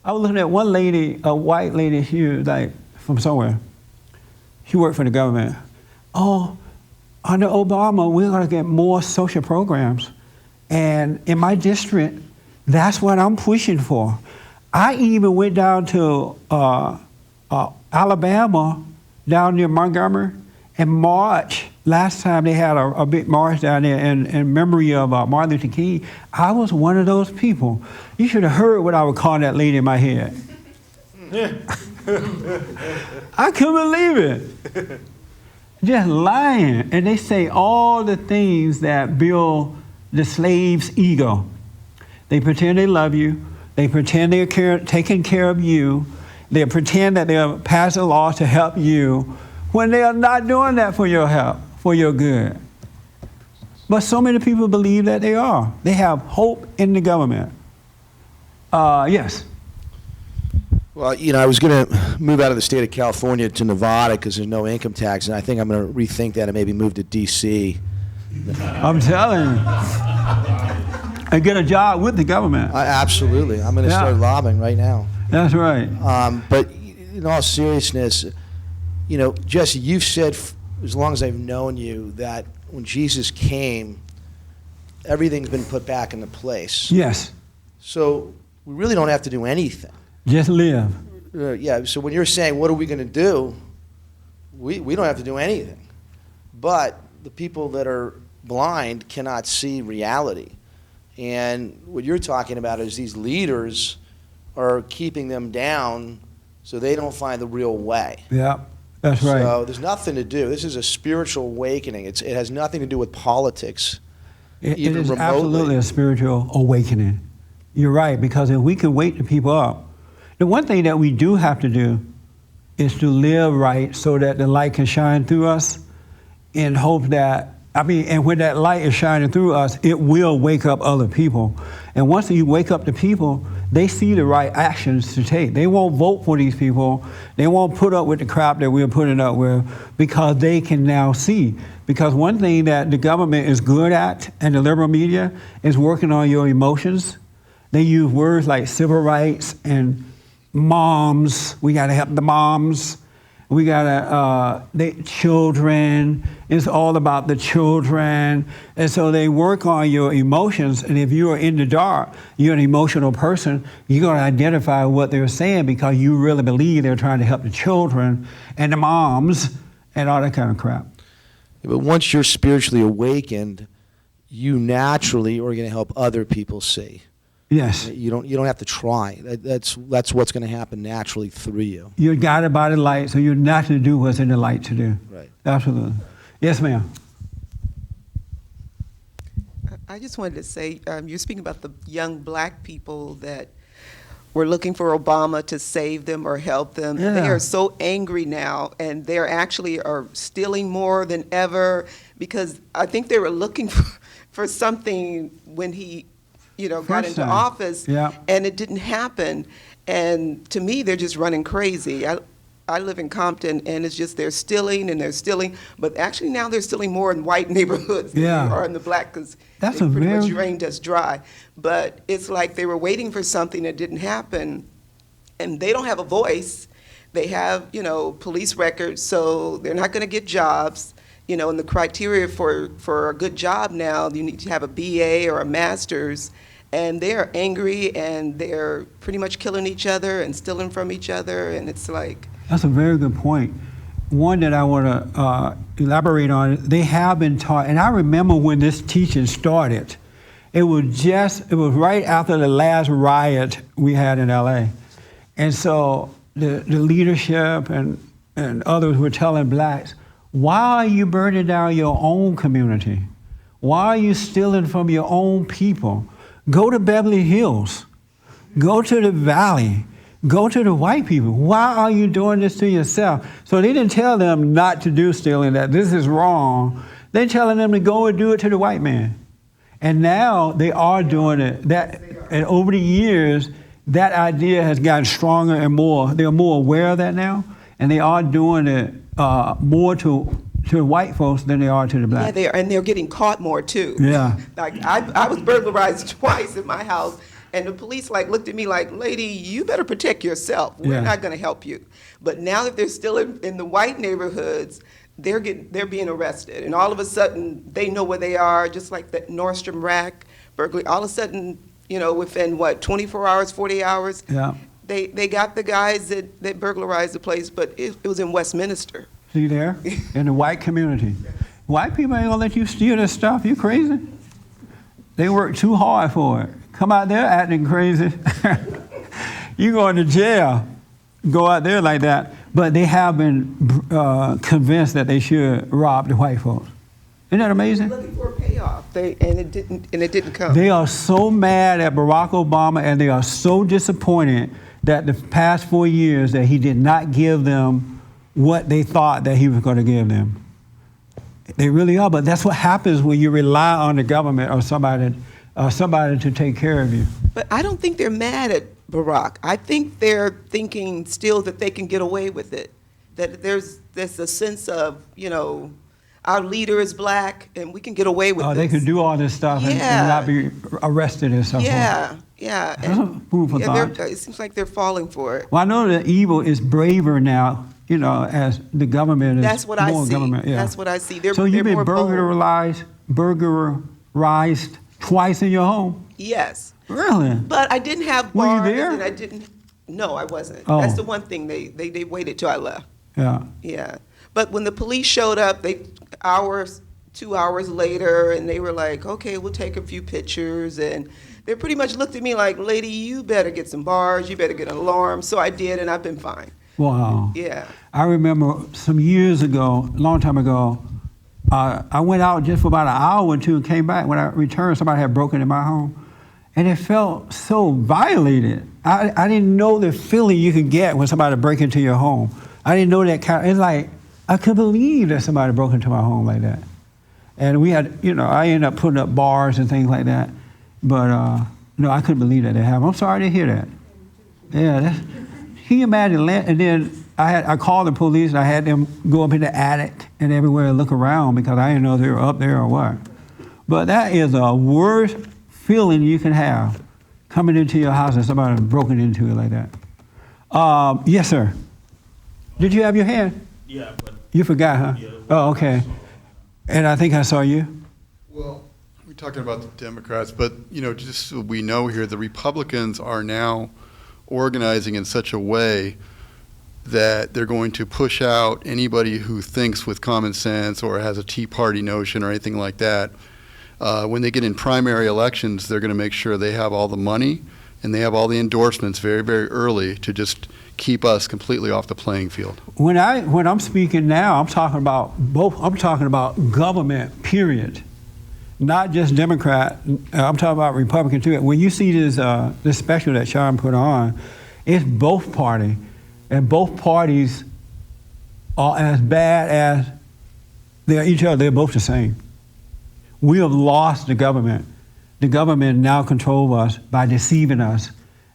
I was looking at one lady, a white lady, she was like from somewhere. She worked for the government. Oh, under Obama, we're going to get more social programs. And in my district, that's what I'm pushing for. I even went down to Alabama, down near Montgomery, and marched. Last time they had a big march down there in memory of Martin Luther King. I was one of those people. You should have heard what I would call that lady in my head. I couldn't believe it. Just lying. And they say all the things that build the slave's ego. They pretend they love you. They pretend they're taking care of you. They pretend that they're passing laws to help you when they are not doing that for your help, for your good. But so many people believe that they are. They have hope in the government. Yes. Well, I was going to move out of the state of California to Nevada because there's no income tax, and I think I'm going to rethink that and maybe move to D.C. I'm telling you. And get a job with the government. Absolutely. I'm going to start lobbying right now. That's right. But in all seriousness, Jesse, you've said, as long as I've known you, that when Jesus came, everything's been put back into place. Yes. So we really don't have to do anything. Just live. Yeah, so when you're saying, what are we going to do? We don't have to do anything. But the people that are blind cannot see reality. And what you're talking about is these leaders are keeping them down so they don't find the real way. Yeah, that's right. So there's nothing to do. This is a spiritual awakening. It has nothing to do with politics. It even is remotely. absolutely a spiritual awakening. You're right, because if we can wake the people up, the one thing that we do have to do is to live right so that the light can shine through us in hope that, and when that light is shining through us, it will wake up other people. And once you wake up the people, they see the right actions to take. They won't vote for these people. They won't put up with the crap that we're putting up with because they can now see. Because one thing that the government is good at and the liberal media is working on your emotions. They use words like civil rights and moms. We got to help the moms. We got to, children. It's all about the children. And so they work on your emotions. And if you are in the dark, you're an emotional person, you're going to identify what they're saying because you really believe they're trying to help the children and the moms and all that kind of crap. Yeah, but once you're spiritually awakened, you naturally are going to help other people see. Yes. You don't have to try. That's what's going to happen naturally through you. You're guided by the light, so you're naturally do what's in the light to do. Right. Absolutely. Yes, ma'am. I just wanted to say, you're speaking about the young black people that were looking for Obama to save them or help them. Yeah. They are so angry now, and they're actually are stealing more than ever because I think they were looking for something when he got into office, and it didn't happen. And to me, they're just running crazy. I live in Compton, and it's just they're stealing, but actually now they're stealing more in white neighborhoods than they are in the black because they pretty much drained us dry. But it's like they were waiting for something that didn't happen, and they don't have a voice. They have, police records, so they're not going to get jobs. And the criteria for a good job now, you need to have a BA or a master's, and they're angry and they're pretty much killing each other and stealing from each other, and it's like... That's a very good point. One that I want to elaborate on, they have been taught, and I remember when this teaching started, it was right after the last riot we had in LA. And so the leadership and others were telling blacks, why are you burning down your own community? Why are you stealing from your own people? Go to Beverly Hills. Go to the Valley. Go to the white people. Why are you doing this to yourself? So they didn't tell them not to do stealing, that this is wrong. They're telling them to go and do it to the white man. And now they are doing it. And over the years, that idea has gotten stronger and more. They're more aware of that now, and they are doing it more to white folks than they are to the black. Yeah, they are, and they're getting caught more too. Yeah. Like I was burglarized twice in my house, and the police looked at me like, "Lady, you better protect yourself. We're not going to help you." But now that they're still in the white neighborhoods, they're being arrested, and all of a sudden they know where they are, just like that Nordstrom rack burglary. All of a sudden, within 24 hours, 40 hours. Yeah. They got the guys that burglarized the place, but it was in Westminster. See there? In the white community. White people ain't gonna let you steal their stuff. You crazy? They work too hard for it. Come out there acting crazy. You going to jail. go out there like that, but they have been convinced that they should rob the white folks. Isn't that amazing? Looking for a payoff, and it didn't come. They are so mad at Barack Obama, and they are so disappointed that the past 4 years that he did not give them what they thought that he was going to give them. They really are, but that's what happens when you rely on the government or somebody to take care of you. But I don't think they're mad at Barack. I think they're thinking still that they can get away with it. That there's a sense of, our leader is black and we can get away with this. They could do all this stuff and not be arrested and stuff. Yeah. Food for thought. It seems like they're falling for it. Well, I know that evil is braver now, as the government is. That's what I see. Government, yeah. That's what I see. So you've been more bold. burglarized twice in your home? Yes. Really? But I didn't have Were you bars. there? And I didn't. No, I wasn't. Oh. That's the one thing they waited till I left. Yeah. Yeah. But when the police showed up, 2 hours later, and they were like, okay, we'll take a few pictures. And they pretty much looked at me like, lady, you better get some bars, you better get an alarm. So I did, and I've been fine. Wow. Yeah. I remember some years ago, a long time ago, I went out just for about an hour or two and came back. When I returned, somebody had broken in my home. And it felt so violated. I didn't know the feeling you could get when somebody break into your home. I didn't know that kind of, it's like, I couldn't believe that somebody broke into my home like that. And we had, I ended up putting up bars and things like that. But, no, I couldn't believe that it happened. I'm sorry to hear that. Yeah, can you imagine? And then I called the police and I had them go up in the attic and everywhere and look around because I didn't know if they were up there or what. But that is the worst feeling you can have, coming into your house and somebody broken into it like that. Yes, sir. Did you have your hand? Yeah, but You forgot, huh? Yeah. Oh, okay. And I think I saw you. Well, we're talking about the Democrats, but, just so we know here, the Republicans are now organizing in such a way that they're going to push out anybody who thinks with common sense or has a Tea Party notion or anything like that. When they get in primary elections, they're going to make sure they have all the money and they have all the endorsements very, very early to just keep us completely off the playing field. When I'm speaking now, I'm talking about both. I'm talking about government, period. Not just Democrat. I'm talking about Republican too. When you see this special that Sean put on, it's both party, and both parties are as bad as they're each other. They're both the same. We have lost the government. The government now controls us by deceiving us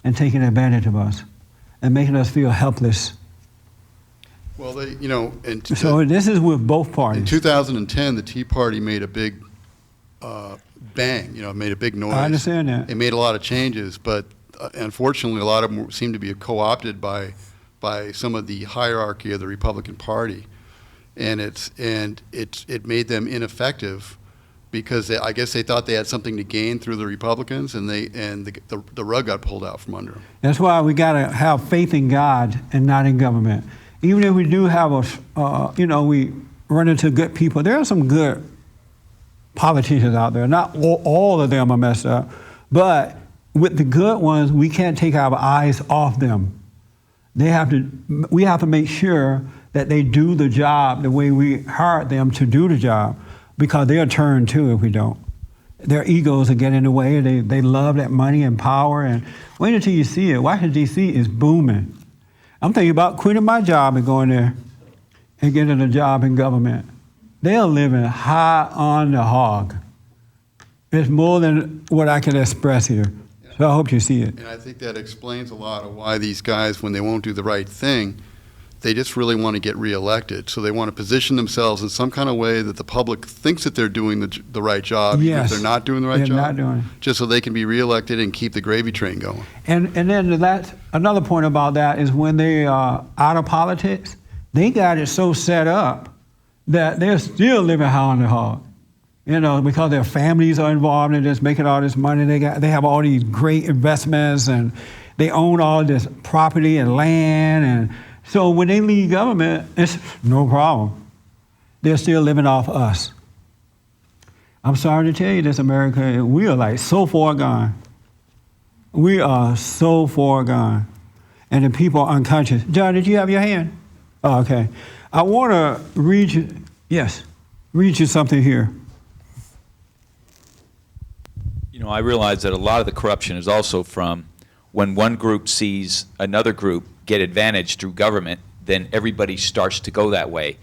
and taking advantage of us and making us feel helpless. Well, So this is with both parties. in 2010, the Tea Party made a big bang, made a big noise. I understand that. It made a lot of changes, but unfortunately, a lot of them seem to be co-opted by some of the hierarchy of the Republican Party, and it made them ineffective because I guess they thought they had something to gain through the Republicans, and the rug got pulled out from under them. That's why we got to have faith in God and not in government. Even if we do have we run into good people, there are some good politicians out there. Not all of them are messed up, but with the good ones, we can't take our eyes off them. We have to make sure that they do the job the way we hired them to do the job, because they'll turn too if we don't. Their egos will get in the way. They love that money and power. And wait until you see it. Washington, D.C. is booming. I'm thinking about quitting my job and going there and getting a job in government. They're living high on the hog. It's more than what I can express here. So I hope you see it. And I think that explains a lot of why these guys, when they won't do the right thing, they just really want to get reelected. So they want to position themselves in some kind of way that the public thinks that they're doing the right job, even if they're not doing the right job. They're not doing it. Just so they can be reelected and keep the gravy train going. And then that's another point about that is when they are out of politics, they got it so set up that they're still living high on the hog. Because their families are involved in this, making all this money. They have all these great investments, and they own all this property and land. And so when they leave government, it's no problem. They're still living off us. I'm sorry to tell you this, America, we are like so far gone. We are so far gone. and the people are unconscious. John, did you have your hand? Oh, okay. I want to read you something here. You know, I realize that a lot of the corruption is also from when one group sees another group get advantage through government, then everybody starts to go that way.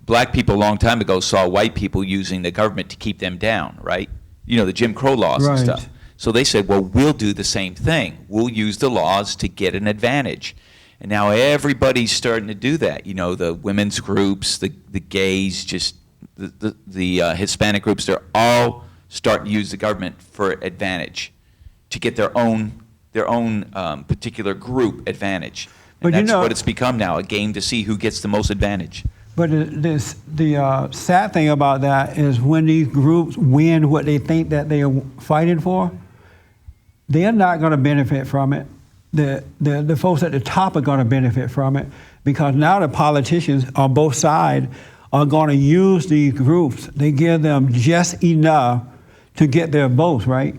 Black people a long time ago saw white people using the government to keep them down, right? You know, the Jim Crow laws and stuff. So they said, well, we'll do the same thing. We'll use the laws to get an advantage. And now everybody's starting to do that. You know, the women's groups, the gays, just the Hispanic groups, they're all starting to use the government for advantage, to get their own particular group advantage. And that's what it's become now, a game to see who gets the most advantage. But the sad thing about that is when these groups win what they think that they are fighting for, they're not going to benefit from it. The folks at the top are going to benefit from it, because now the politicians on both sides are going to use these groups. They give them just enough to get their votes, right?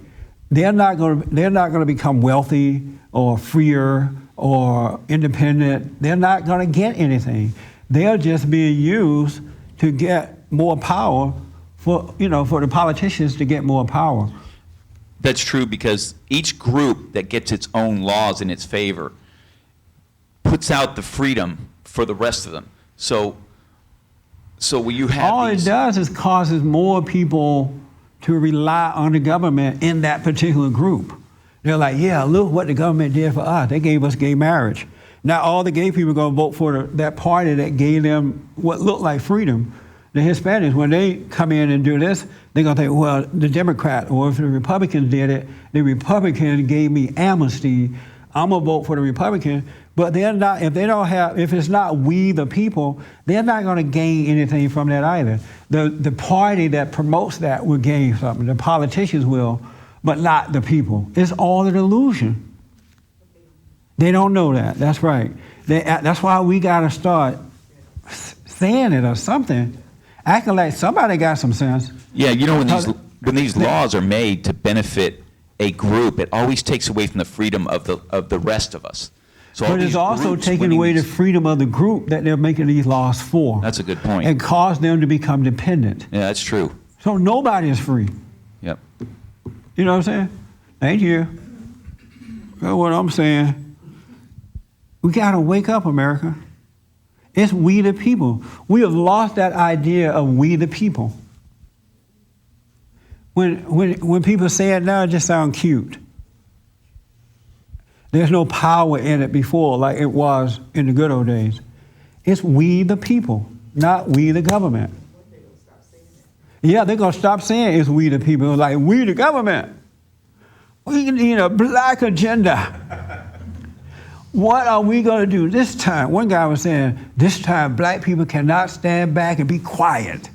They're not going to become wealthy or freer or independent. They're not going to get anything. They're just being used to get more power for the politicians to get more power. That's true, because each group that gets its own laws in its favor puts out the freedom for the rest of them. So when you have all it does is causes more people to rely on the government in that particular group. They're like, yeah, look what the government did for us. They gave us gay marriage. Now all the gay people are going to vote for that party that gave them what looked like freedom. The Hispanics, when they come in and do this, they're going to think, well, the Democrat, or if the Republicans did it, the Republicans gave me amnesty, I'm going to vote for the Republican. But they're not, if it's not we the people, they're not going to gain anything from that either. The party that promotes that will gain something. The politicians will, but not the people. It's all an illusion. They don't know that. That's right. That's why we got to start saying it or something, acting like somebody got some sense. Yeah, you know, when these laws are made to benefit a group, it always takes away from the freedom of the rest of us. So but it's also taking away the freedom of the group that they're making these laws for. That's a good point. And cause them to become dependent. Yeah, that's true. So nobody is free. Yep. You know what I'm saying? Thank you. That's what I'm saying. We got to wake up, America. It's we the people. We have lost that idea of we the people. When people say it now, it just sounds cute. There's no power in it before like it was in the good old days. It's we the people, not we the government. Yeah, they're going to stop saying it's we the people, like we the government. We need a black agenda. What are we going to do this time? One guy was saying, this time black people cannot stand back and be quiet.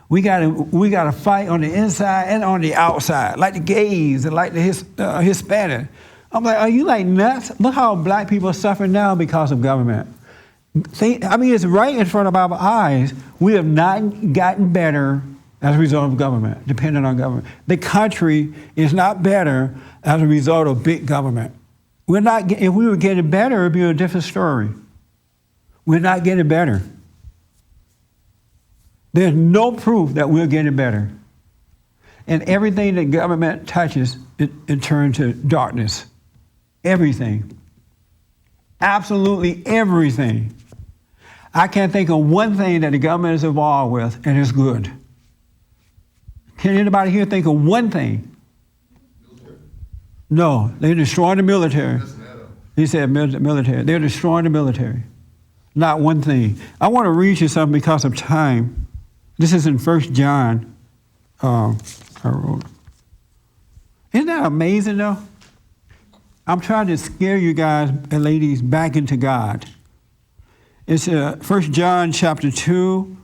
We got to fight on the inside and on the outside, like the gays and like the Hispanic. I'm like, are you like nuts? Look how black people are suffering now because of government. It's right in front of our eyes. We have not gotten better as a result of government, dependent on government. The country is not better as a result of big government. If we were getting better, it would be a different story. We're not getting better. There's no proof that we're getting better. And everything that government touches, it turns to darkness. Everything. Absolutely everything. I can't think of one thing that the government is involved with and is good. Can anybody here think of one thing? Military. No, they're destroying the military. He said military. They're destroying the military. Not one thing. I want to read you something because of time. This is in 1 John. I wrote. Isn't that amazing, though? I'm trying to scare you guys and ladies back into God. It's 1 John chapter 2,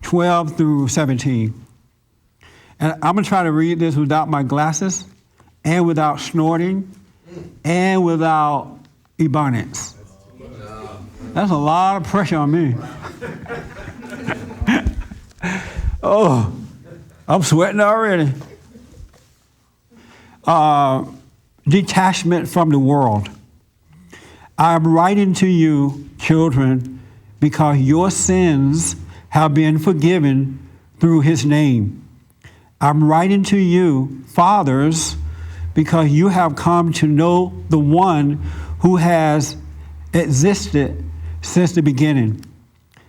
12 through 17. And I'm going to try to read this without my glasses and without snorting and without ebonics. That's a lot of pressure on me. Oh, I'm sweating already. Detachment from the world. I am writing to you, children, because your sins have been forgiven through his name. I'm writing to you, fathers, because you have come to know the one who has existed since the beginning.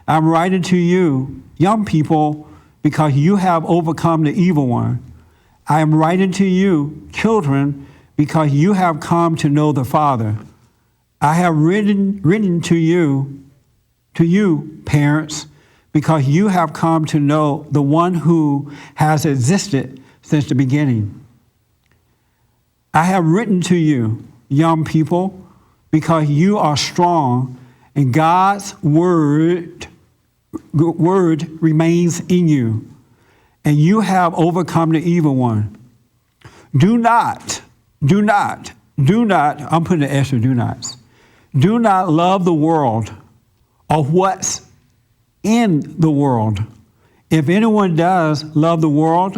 I'm writing to you, young people, because you have overcome the evil one. I am writing to you, children, because you have come to know the Father. I have written to you, parents, because you have come to know the one who has existed since the beginning. I have written to you, young people, because you are strong and God's word remains in you, and you have overcome the evil one. Do not, I'm putting an extra do nots. Do not love the world or what's in the world. If anyone does love the world,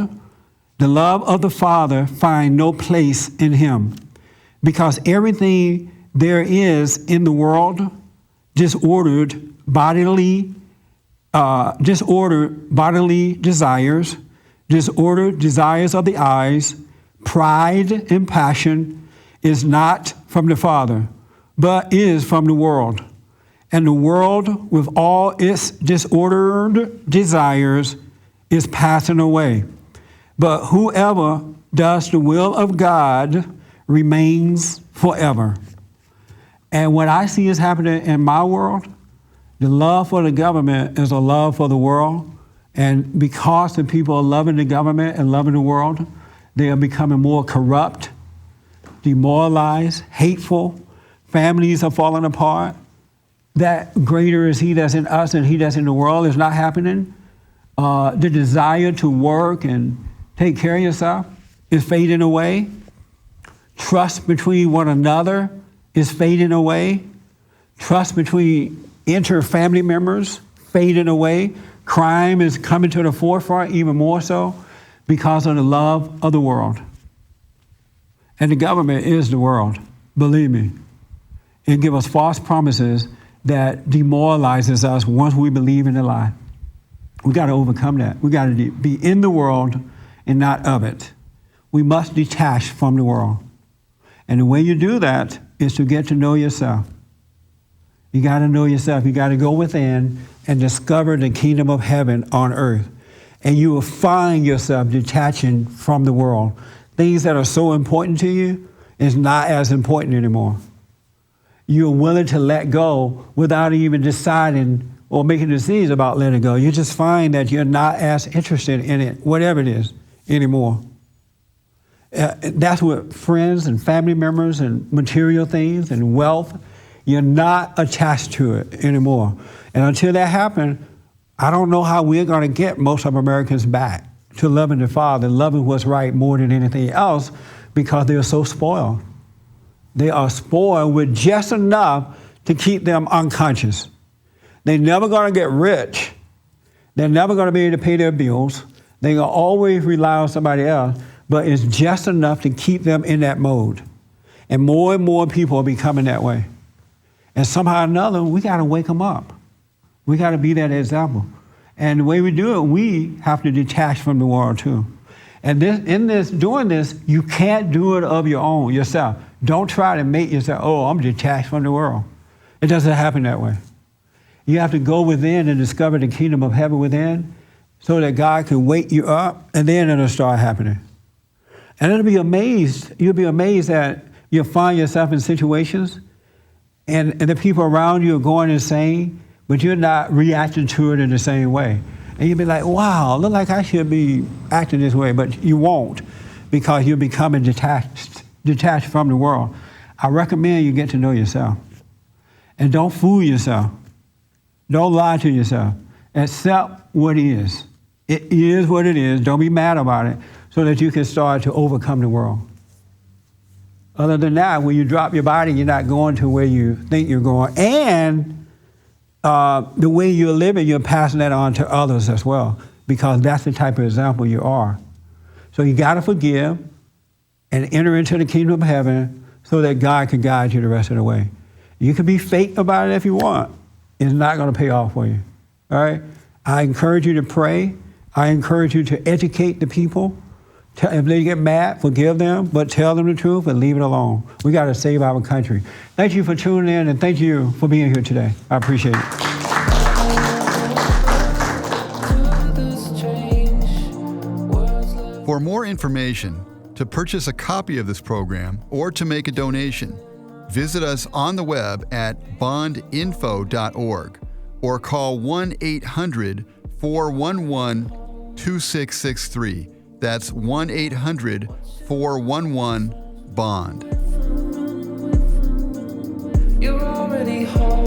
the love of the Father find no place in him, because everything there is in the world, disordered bodily desires, disordered desires of the eyes, pride and passion, is not from the Father, but is from the world. And the world with all its disordered desires is passing away. But whoever does the will of God remains forever. And what I see is happening in my world, the love for the government is a love for the world. And because the people are loving the government and loving the world, they are becoming more corrupt, demoralized, hateful. Families are falling apart. That greater is he that's in us than he that's in the world is not happening. The desire to work and take care of yourself is fading away. Trust between one another is fading away. Trust between inter-family members fading away. Crime is coming to the forefront even more so because of the love of the world. And the government is the world, believe me. It gives us false promises that demoralizes us once we believe in the lie. We got to overcome that. We got to be in the world and not of it. We must detach from the world. And the way you do that is to get to know yourself. You got to know yourself. You got to go within and discover the kingdom of heaven on earth. And you will find yourself detaching from the world. Things that are so important to you is not as important anymore. You're willing to let go without even deciding or making decisions about letting go. You just find that you're not as interested in it, whatever it is, anymore. That's what friends and family members and material things and wealth, you're not attached to it anymore. And until that happens, I don't know how we're going to get most of Americans back to loving the Father, loving what's right more than anything else, because they're so spoiled. They are spoiled with just enough to keep them unconscious. They're never going to get rich. They're never going to be able to pay their bills. They're going to always rely on somebody else, but it's just enough to keep them in that mode. And more people are becoming that way. And somehow or another, we got to wake them up. We got to be that example. And the way we do it, we have to detach from the world too. And doing this, you can't do it of your own, yourself. Don't try to make yourself, oh, I'm detached from the world. It doesn't happen that way. You have to go within and discover the kingdom of heaven within so that God can wake you up, and then it'll start happening. And you'll be amazed that you'll find yourself in situations and the people around you are going insane, but you're not reacting to it in the same way. And you'll be like, wow, look like I should be acting this way, but you won't, because you're becoming detached from the world. I recommend you get to know yourself. And don't fool yourself. Don't lie to yourself. Accept what is. It is what it is. Don't be mad about it, so that you can start to overcome the world. Other than that, when you drop your body, you're not going to where you think you're going. And the way you're living, you're passing that on to others as well, because that's the type of example you are. So you got to forgive and enter into the kingdom of heaven so that God can guide you the rest of the way. You can be fake about it if you want. It's not going to pay off for you. All right? I encourage you to pray. I encourage you to educate the people. If they get mad, forgive them, but tell them the truth and leave it alone. We got to save our country. Thank you for tuning in, and thank you for being here today. I appreciate it. For more information, to purchase a copy of this program, or to make a donation, visit us on the web at bondinfo.org or call 1-800-411-2663. That's 1-800-411-BOND. You're already home.